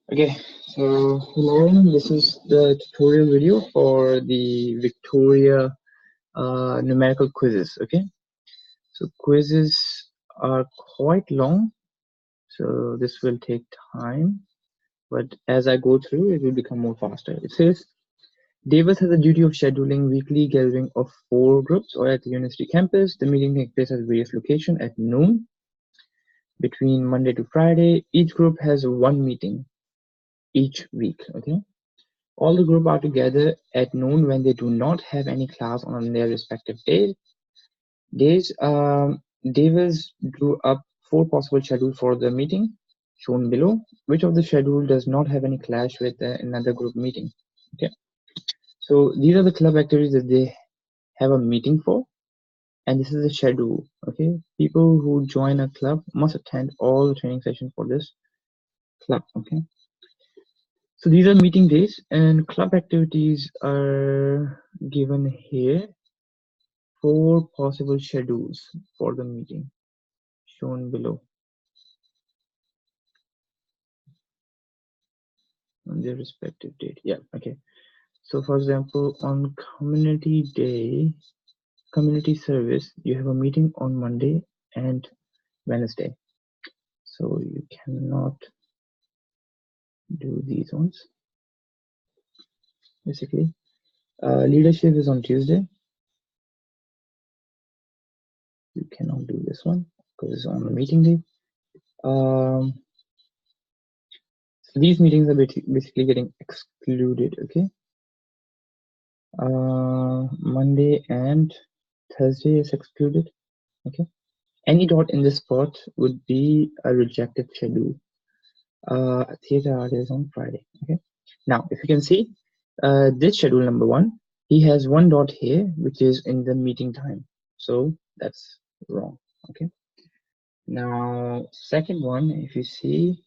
Okay, so hello, this is the tutorial video for the Victoria numerical quizzes. Okay, so quizzes are quite long, so this will take time, but as I go through, it will become more faster. It says, Davis has a duty of scheduling weekly gathering of 4 groups or at the university campus. The meeting takes place at various locations at noon between Monday to Friday. Each group has 1 meeting each week. Okay. All the group are together at noon when they do not have any class on their respective days. Davis drew up 4 possible schedules for the meeting shown below. Which of the schedule does not have any clash with another group meeting? Okay, so these are the club activities that they have a meeting for, and this is the schedule. Okay, people who join a club must attend all the training sessions for this club. Okay. So these are meeting days, and club activities are given here. 4 possible schedules for the meeting shown below on their respective date. Yeah, okay. So for example, on community day, community service, you have a meeting on Monday and Wednesday. So you cannot do these ones, basically. Leadership is on Tuesday. You cannot do this one because it's on the meeting day. So these meetings are basically getting excluded. Okay. Monday and Thursday is excluded. Okay. Any dot in this spot would be a rejected schedule. Theater art is on Friday. Okay. Now, if you can see, this schedule number 1, he has 1 dot here, which is in the meeting time. So that's wrong. Okay. Now, second one, if you see,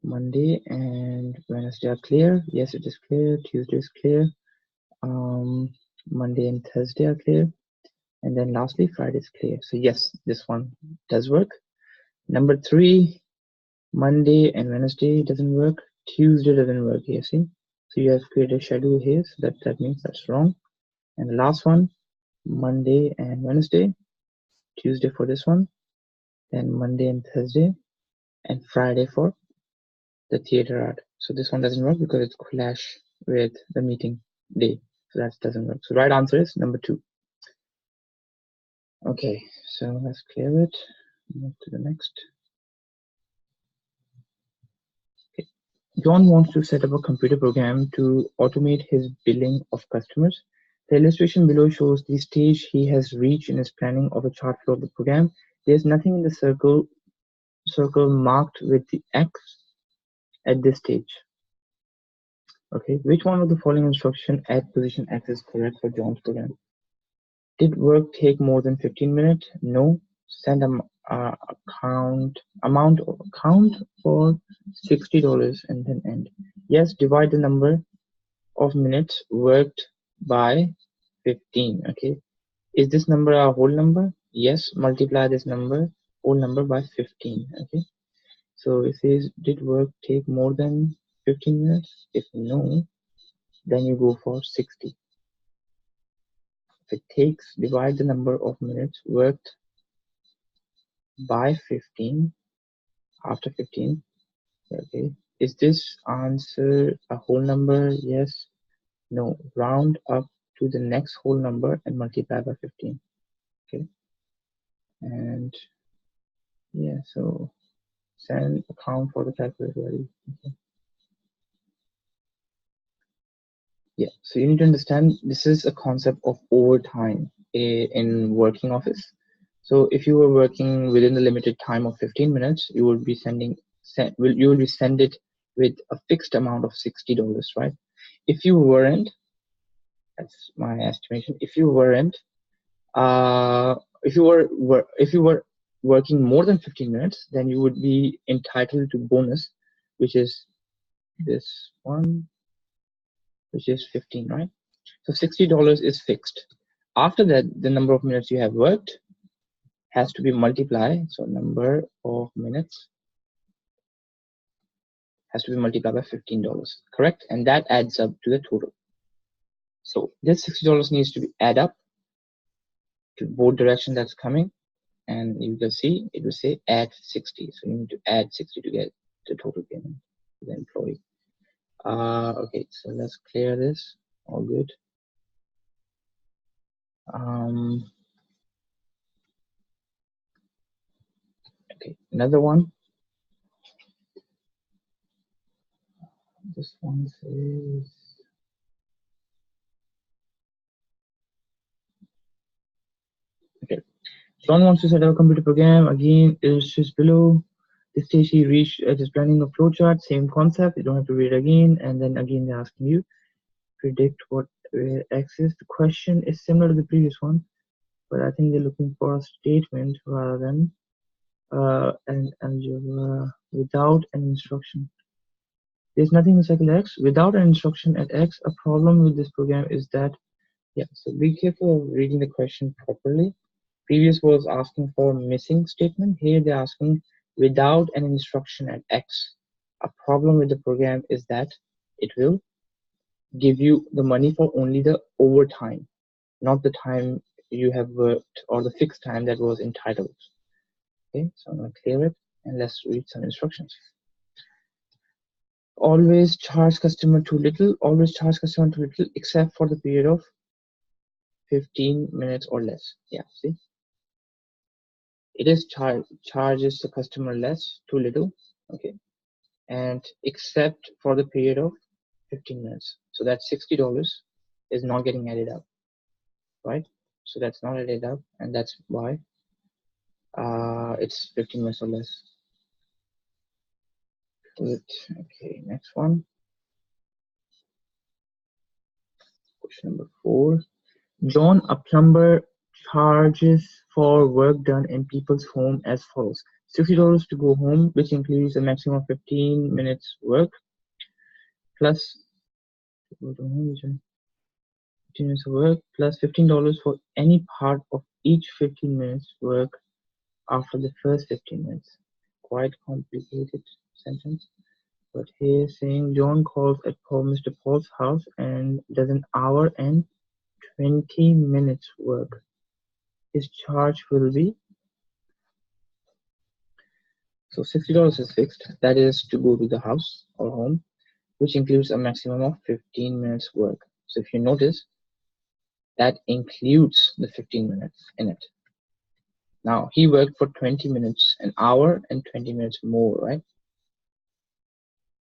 Monday and Wednesday are clear. Yes, it is clear. Tuesday is clear. Monday and Thursday are clear. And then lastly, Friday is clear. So yes, this one does work. Number 3, Monday and Wednesday doesn't work. Tuesday doesn't work here, see? So you have created a schedule here, so that means that's wrong. And the last one, Monday and Wednesday, Tuesday for this one, then Monday and Thursday, and Friday for the theater art. So this one doesn't work because it's clash with the meeting day. So that doesn't work. So right answer is number 2. Okay, so let's clear it. Move to the next. Okay. John wants to set up a computer program to automate his billing of customers. The illustration below shows the stage he has reached in his planning of a chart flow of the program. There's nothing in the circle marked with the X at this stage. Okay, which one of the following instruction at position X is correct for John's program? Did work take more than 15 minutes? No. Send amount count for $60 and then end. Yes. Divide the number of minutes worked by 15. Okay. Is this number a whole number? Yes. Multiply this whole number by 15. Okay. So it says, did work take more than 15 minutes? If no, then you go for 60. If it takes, divide the number of minutes worked by 15 after 15. Okay. Is this answer a whole number? Yes. No. Round up to the next whole number and multiply by 15. Okay. And yeah, so send account for the calculator. Okay. Yeah, so you need to understand this is a concept of overtime in working office. So if you were working within the limited time of 15 minutes, you will be you will be send it with a fixed amount of $60, right? If you weren't, that's my estimation. If you weren't, if you were working more than 15 minutes, then you would be entitled to bonus, which is this one, which is 15, right? So $60 is fixed. After that, the number of minutes you have worked has to be multiplied. So number of minutes has to be multiplied by $15, correct? And that adds up to the total. So this $60 needs to be add up to both directions that's coming, and you can see it will say add 60. So you need to add 60 to get the total payment to the employee. Okay, so let's clear this. All good. Okay, another one. This one says, okay, John wants to set up a computer program. Again, it's just below. This stage he reached this planning of flowchart, same concept. You don't have to read it again. And then again, they're asking you predict what X is. The question is similar to the previous one, but I think they're looking for a statement rather than an algebra without an instruction. There's nothing in cycle X without an instruction at X. A problem with this program is that, yeah, so be careful of reading the question properly. Previous was asking for missing statement. Here they're asking without an instruction at X. A problem with the program is that it will give you the money for only the overtime, not the time you have worked or the fixed time that was entitled. Okay, so I'm going to clear it and let's read some instructions. Always charge customer too little, always charge customer too little except for the period of 15 minutes or less. Yeah, see, it is charges the customer less, too little, okay, and except for the period of 15 minutes. So that $60 is not getting added up, right? So that's not added up, and that's why it's 15 minutes or less. Good. Okay, next one. Question number 4. John, a plumber, charges for work done in people's home as follows: $60 to go home, which includes a maximum of 15 minutes work, plus 15 minutes of work, plus $15 for any part of each 15 minutes work after the first 15 minutes. Quite complicated sentence. But here saying John calls at Mr. Paul's house and does an hour and 20 minutes work. His charge will be, so $60 is fixed. That is to go to the house or home, which includes a maximum of 15 minutes work. So if you notice, that includes the 15 minutes in it. Now he worked for 20 minutes, an hour and 20 minutes more, right?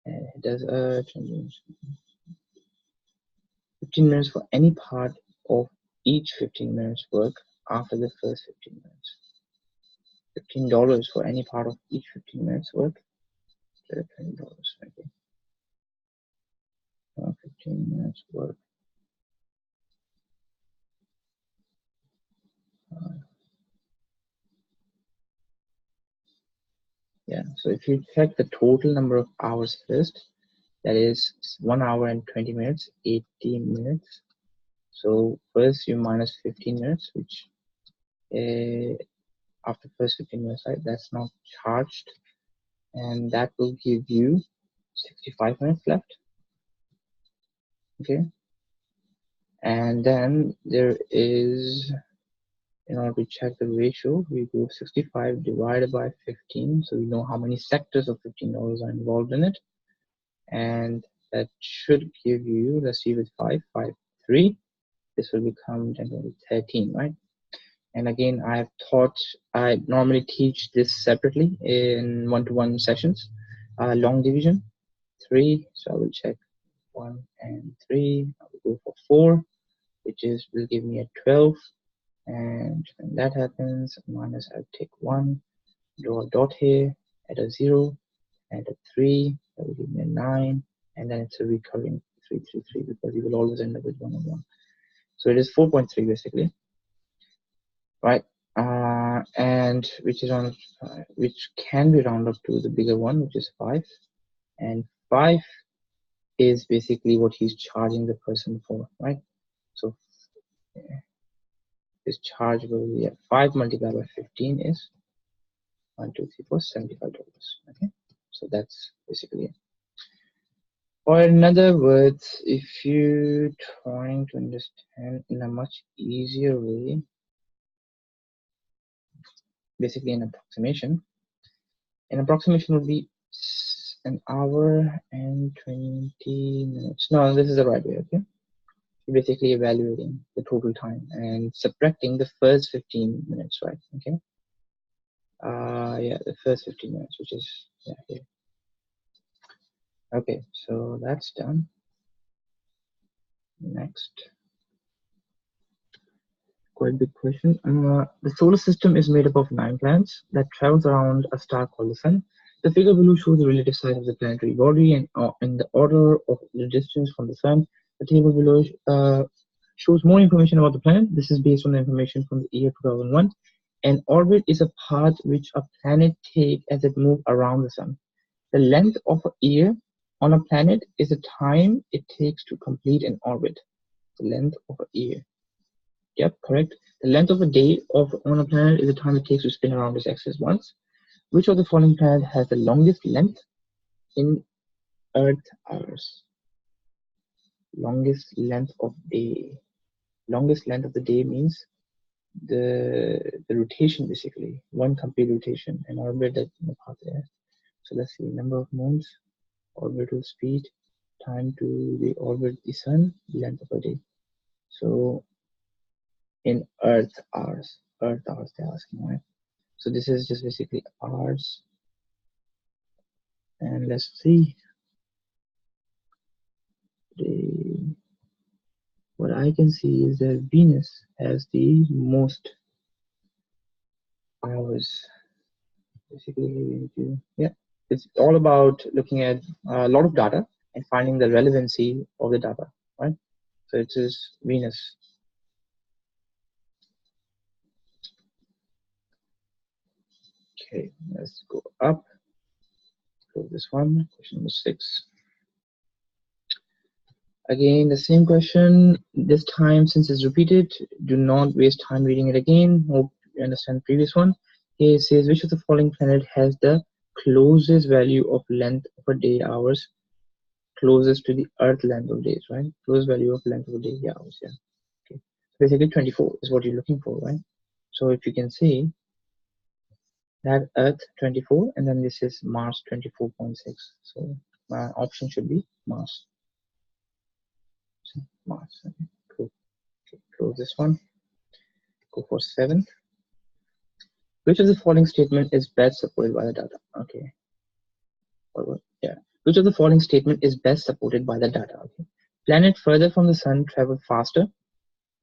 And it does 15 minutes for any part of each 15 minutes work after the first 15 minutes. $15 for any part of each 15 minutes work. $20. Okay. 15 minutes work. Yeah, so if you check the total number of hours first, that is 1 hour and 20 minutes, 18 minutes. So first you minus 15 minutes, which after first 15 minutes, right, that's not charged, and that will give you 65 minutes left. Okay, and then there is, in order to check the ratio, we go 65 divided by 15, so we know how many sectors of $15 are involved in it, and that should give you, let's see, with 5, 3, this will become 10, 13, right? And again, I normally teach this separately in one-to-one sessions. Long division, 3, so I will check 1 and 3, I will go for 4, which will give me a 12, and when that happens, minus, I'll take 1, draw a dot here, add a 0, add a 3, that will give me a 9, and then it's a recurring 3, 3, 3, because you will always end up with 1 and 1. So it is 4.3 basically, right? And which can be rounded up to the bigger one, which is 5, and 5 is basically what he's charging the person for, right? So his charge will be 5 multiplied by 15 is 1, 2, 3, 4, $75. Okay, so that's basically it. Or in other words, if you trying to understand in a much easier way, basically an approximation would be an hour and 20 minutes. No, this is the right way, okay? You're basically evaluating the total time and subtracting the first 15 minutes, right? Okay. Yeah, the first 15 minutes, which is here. Okay, so that's done. Next. Quite big question. The solar system is made up of 9 planets that travels around a star called the Sun. The figure below shows the relative size of the planetary body and in the order of the distance from the Sun. The table below shows more information about the planet. This is based on the information from the year 2001. An orbit is a path which a planet takes as it moves around the Sun. The length of a year on a planet is the time it takes to complete an orbit. The length of a year. Yep, correct. The length of a day on a planet is the time it takes to spin around its axis once. Which of the following planet has the longest length in Earth hours? Longest length of day. Longest length of the day means the rotation, basically one complete rotation, an orbit that path there. So let's see, number of moons, orbital speed, time to the orbit the Sun, length of a day. So in Earth hours they're asking, right? So this is just basically hours. And let's see. What I can see is that Venus has the most hours. Basically, yeah, it's all about looking at a lot of data and finding the relevancy of the data, right? So it is Venus. Okay, let's go up. Go this one, question number 6. Again, the same question. This time, since it's repeated, do not waste time reading it again. Hope you understand the previous one. Here it says, which of the following planet has the closest value of length of a day hours closest to the Earth length of days, right? Closest value of length of a day hours, yeah. Okay. Basically 24 is what you're looking for, right? So if you can see that Earth 24 and then this is Mars 24.6. So my option should be Mars. Mars. Okay, cool. Okay, close this one. Go for 7. Which of the following statement is best supported by the data? Okay. Yeah. Which of the following statement is best supported by the data? Okay. Planet further from the Sun travel faster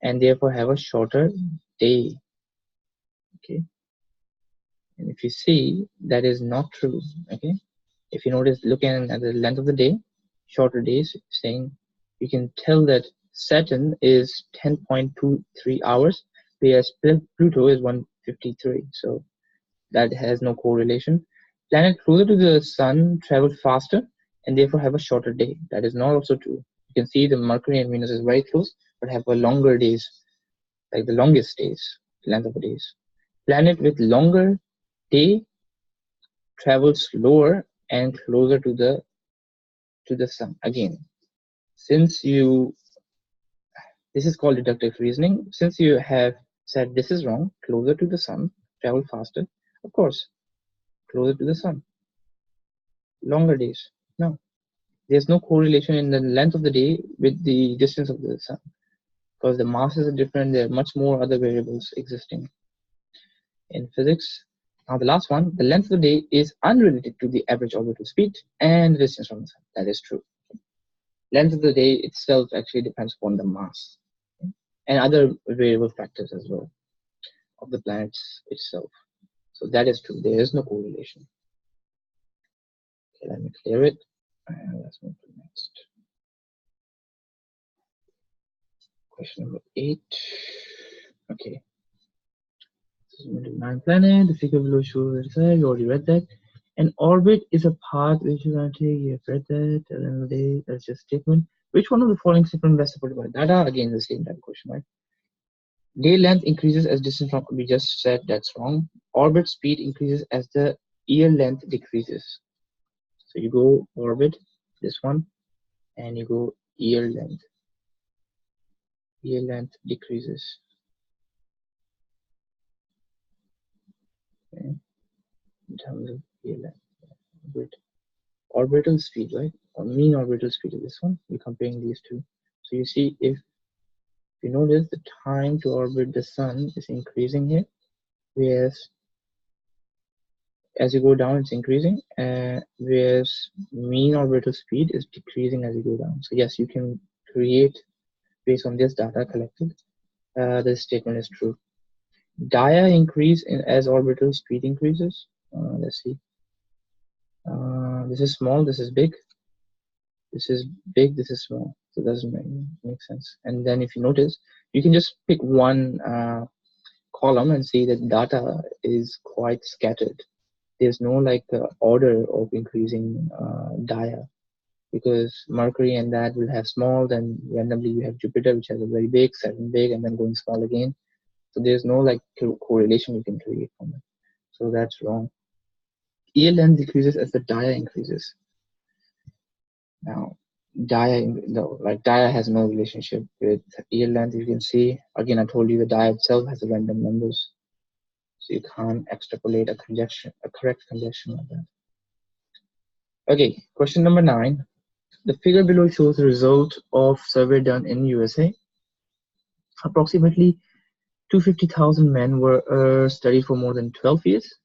and therefore have a shorter day. Okay. And if you see, that is not true. Okay. If you notice, looking at the length of the day, shorter days, saying you can tell that Saturn is 10.23 hours, whereas Pluto is 153. So that has no correlation. Planet closer to the Sun travel faster and therefore have a shorter day. That is not also true. You can see the Mercury and Venus is very close, but have a longer days, like the longest days, length of the days. Planet with longer day travels slower and closer to the Sun. Again, since this is called deductive reasoning. Since you have said this is wrong, closer to the Sun, travel faster, of course, closer to the Sun. Longer days. No. There's no correlation in the length of the day with the distance of the Sun. Because the masses are different, there are much more other variables existing in physics. Now the last one, the length of the day is unrelated to the average orbital speed and the distance from the Sun. That is true. Length of the day itself actually depends upon the mass and other variable factors as well of the planets itself. So that is true. There is no correlation. Okay, let me clear it. And let's move to the next. Question number 8. Okay. This is 9 planet. The figure below shows it. You already read that. An orbit is a path which you're going to take. You have read that. At the end of the day, that's just a statement. Which one of the following statement best supported by data? Again, the same type of question, right? Day length increases as distance from, we just said that's wrong. Orbit speed increases as the year length decreases. So you go orbit, this one, and you go year length. Year length decreases. Okay, in terms of year length. Good. Orbital speed, right? Or mean orbital speed is this one. We're comparing these two. So you see, if you notice, the time to orbit the sun is increasing here, whereas as you go down, it's increasing, whereas mean orbital speed is decreasing as you go down. So yes, you can create based on this data collected. This statement is true. Dia increase as orbital speed increases. Let's see. This is small. This is big. This is big. This is small. So it doesn't make sense. And then if you notice, you can just pick one column and see that data is quite scattered. There's no like order of increasing dia, because Mercury and that will have small, then randomly you have Jupiter, which has a very big, certain big, and then going small again. So there's no like correlation you can create from it. So that's wrong. Year length decreases as the dia increases. Now, dia has no relationship with year length. You can see, again, I told you the dia itself has a random numbers. So you can't extrapolate a correct conjecture like that. Okay, question number 9. The figure below shows the result of survey done in USA. Approximately 250,000 men were studied for more than 12 years.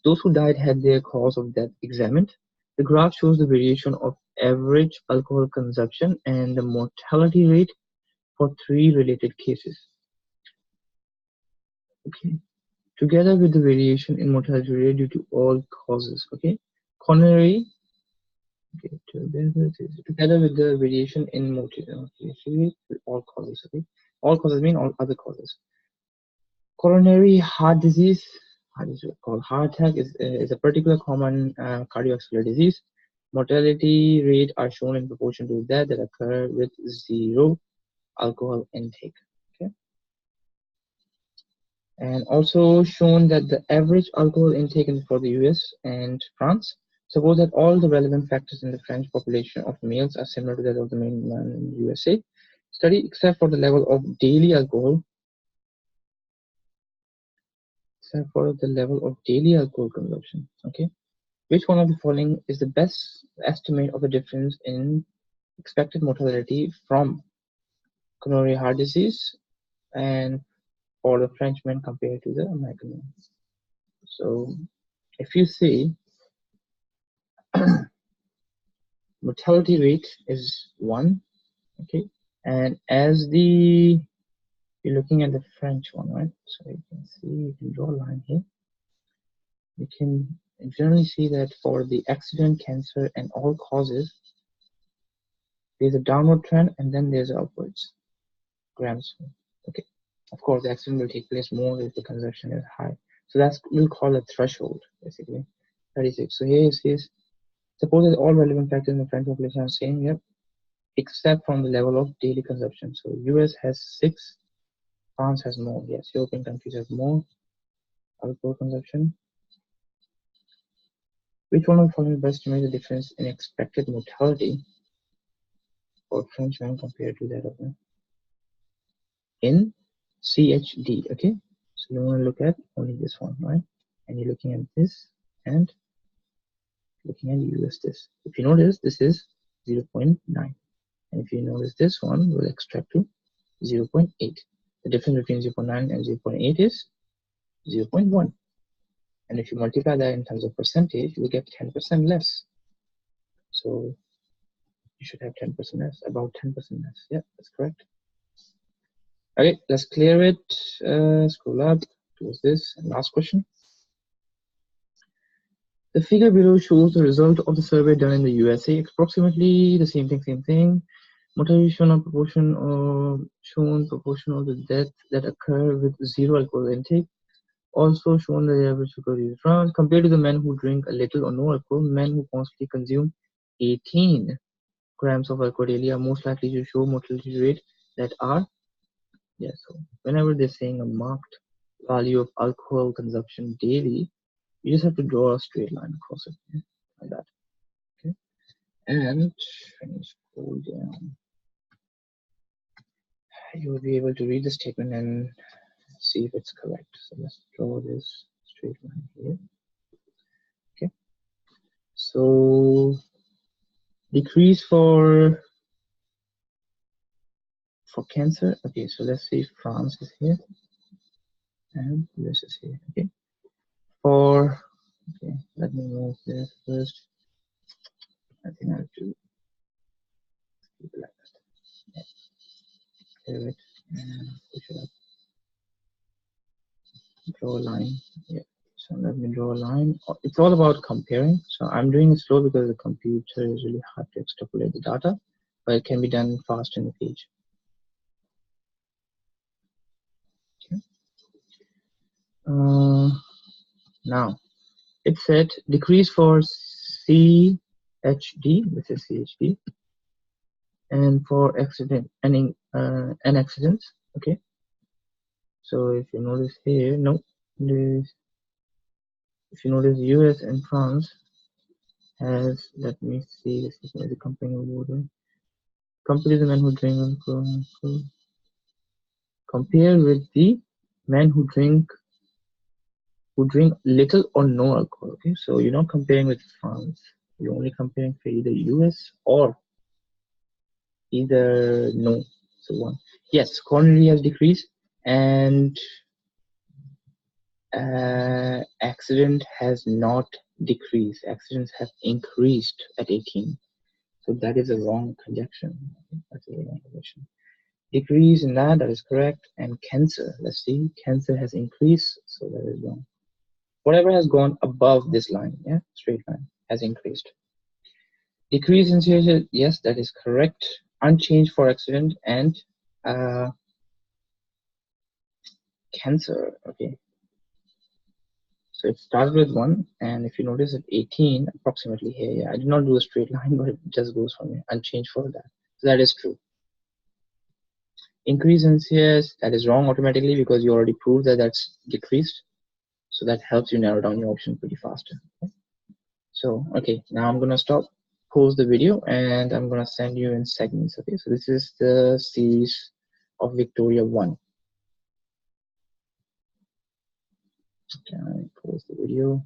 Those who died had their cause of death examined. The graph shows the variation of average alcohol consumption and the mortality rate for 3 related cases. Okay, together with the variation in mortality rate due to all causes. Okay, coronary. Okay, together with the variation in mortality rate with all causes. Okay, all causes mean all other causes. Coronary heart disease, called heart attack, is a particular common cardiovascular disease. Mortality rate are shown in proportion to that occur with 0 alcohol intake. Okay, and also shown that the average alcohol intake for the US and France. Suppose that all the relevant factors in the French population of males are similar to that of the mainland USA study, except for the level of daily alcohol. Except for the level of daily alcohol consumption. Okay, which one of the following is the best estimate of the difference in expected mortality from coronary heart disease and for the Frenchman compared to the American one? So if you see, mortality rate is 1. Okay, and as you're looking at the French one, right? So you can see, you can draw a line here. You can generally see that for the accident, cancer, and all causes, there's a downward trend and then there's upwards grams. Okay, of course the accident will take place more if the consumption is high, so that's we'll call a threshold basically. 36. So here it says, suppose that all relevant factors in the French population are same, yep, except from the level of daily consumption. So US has 6, France has more. Yes, European countries have more alcohol consumption. Which one of the following best estimate the difference in expected mortality for Frenchmen compared to that of them in CHD? Okay, so you want to look at only this one, right? And you're looking at this and looking at US this. If you notice, this is 0.9, and if you notice this one, we'll extract to 0.8. The difference between 0.9 and 0.8 is 0.1, and if you multiply that in terms of percentage, you get 10% less. So you should have 10% less, about 10% less. Yeah, that's correct. Okay, let's clear it. Scroll up towards this. And last question. The figure below shows the result of the survey done in the USA. Approximately the same thing. Mortality shown proportional to death that occur with 0 alcohol intake. Also shown the average recovery rounds compared to the men who drink a little or no alcohol. Men who constantly consume 18 grams of alcohol daily are most likely to show mortality rate that are, yes. So whenever they're saying a marked value of alcohol consumption daily, you just have to draw a straight line across it, yeah, like that. Okay, and finish. scroll down, you will be able to read the statement and see if it's correct. So let's draw this straight line here. Okay. So decrease for cancer. Okay, so let's see, France is here and US is here. Okay. For okay, let me move this first. I think I have to keep it like that. Yeah. Clear it and push it up. Draw a line. Yeah. So let me draw a line. It's all about comparing. So I'm doing it slow because the computer is really hard to extrapolate the data, but it can be done fast in the page. Okay. Now it said decrease for CHD, which is CHD, and for accident and accidents. Okay. So if you notice here, no, if you notice, US and France has, let me see, this is the company order. Compare the men who drink alcohol. Compare with the men who drink little or no alcohol. Okay, so you're not comparing with France. You're only comparing for either US or either no. So one. Yes, coronary has decreased and accident has not decreased. Accidents have increased at 18. So that is a wrong conjunction. That's a wrong conjunction. Decrease in that is correct. And cancer, let's see, cancer has increased, so that is wrong. Whatever has gone above this line, yeah, straight line, has increased. Decrease in CHD, yes, that is correct. Unchanged for accident and cancer, okay. So it started with 1, and if you notice at 18, approximately here, yeah, I did not do a straight line, but it just goes from here, unchanged for that. So that is true. Increase in CS, that is wrong automatically because you already proved that that's decreased. So that helps you narrow down your option pretty faster. Okay? So, okay, now I'm gonna stop, pause the video, and I'm gonna send you in segments. Okay, so this is the series of Victoria 1. Can I pause the video?